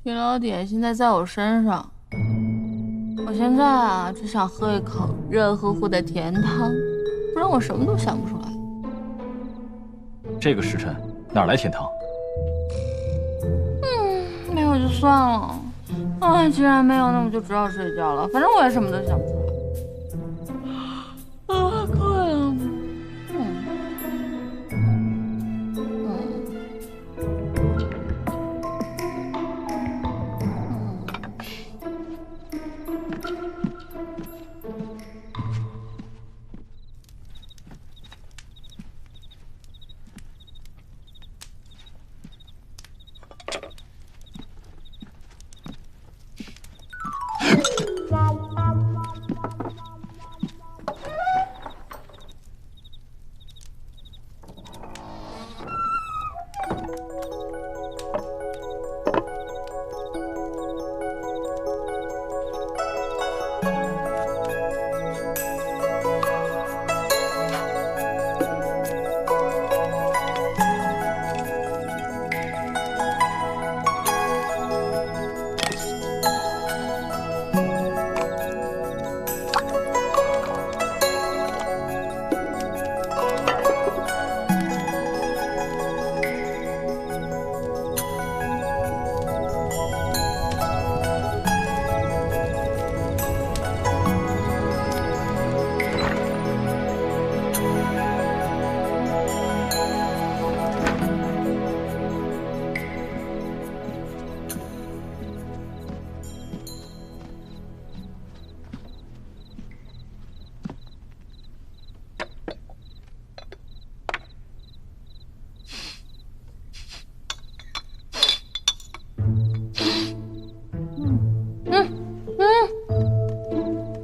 疲劳点现在在我身上，我现在啊只想喝一口热乎乎的甜汤，不然我什么都想不出来。这个时辰哪来甜汤？没有就算了。哎，既然没有，那我就只好睡觉了。反正我也什么都想不出来。啊，困了。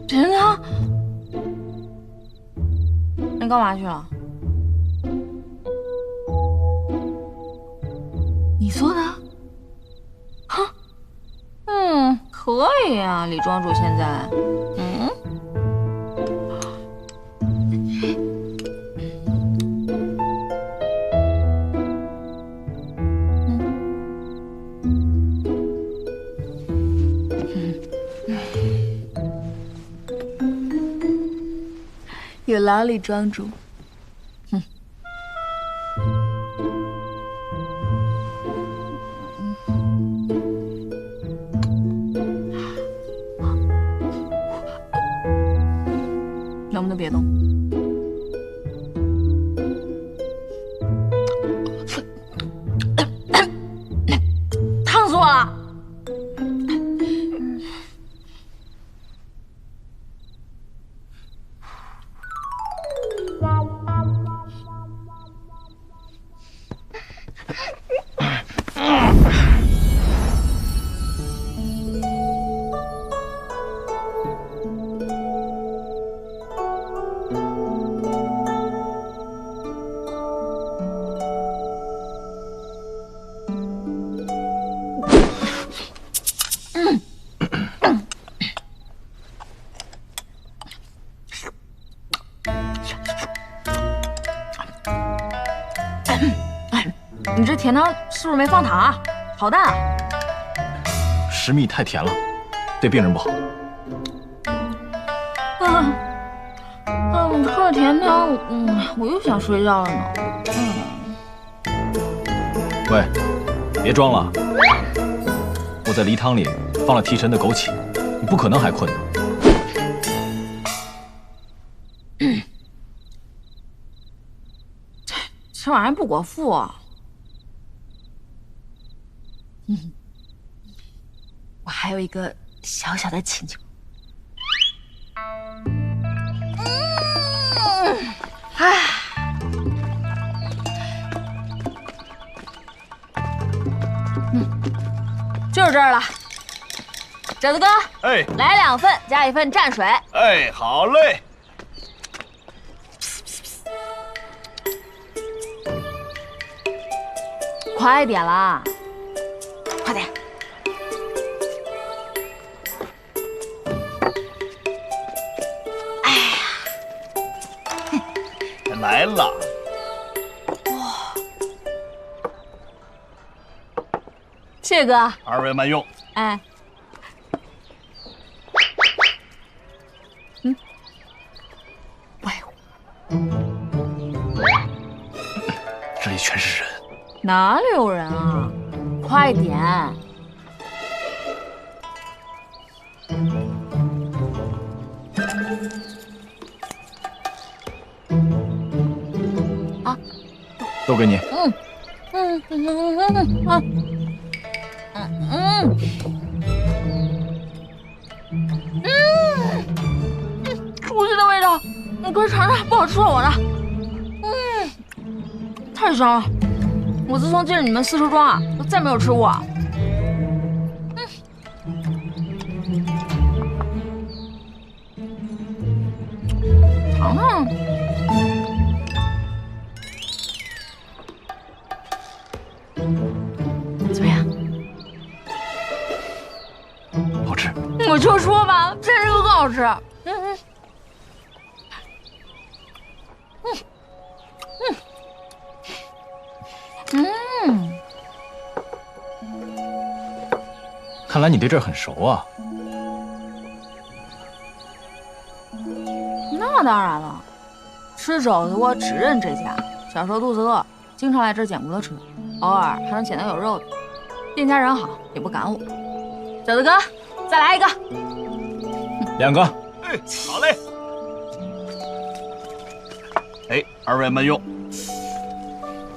甜汤，你干嘛去了？你做的？哼，可以啊，李庄主现在，有劳李庄主。能不能别动？烫死我了！你这甜汤是不是没放糖啊？好淡啊！食蜜太甜了，对病人不好。你喝了甜汤，我又想睡觉了呢。喂，别装了，我在梨汤里放了提神的枸杞，你不可能还困呢。这玩意儿不果腹啊！我还有一个小小的请求。就是这儿了。褶子哥，哎，来2份，加1份蘸水。哎，好嘞。快点啦，快点！来了。谢谢哥。二位慢用。哎，喂，这里全是人。哪里有人啊？快点！啊，都给你。熟悉的味道，你快尝尝，不好吃我的。太香了！我自从进了你们四叔庄啊，就再没有吃过。尝尝。怎么样？好吃。我就说吧，这个更好吃。看来你对这儿很熟啊。那当然了，吃肘子我只认这家。小时候肚子饿，经常来这儿捡骨头吃，偶尔还能捡到有肉的。店家人好，也不赶我。肘子哥，再来一个。2个。哎，好嘞。哎，二位慢用。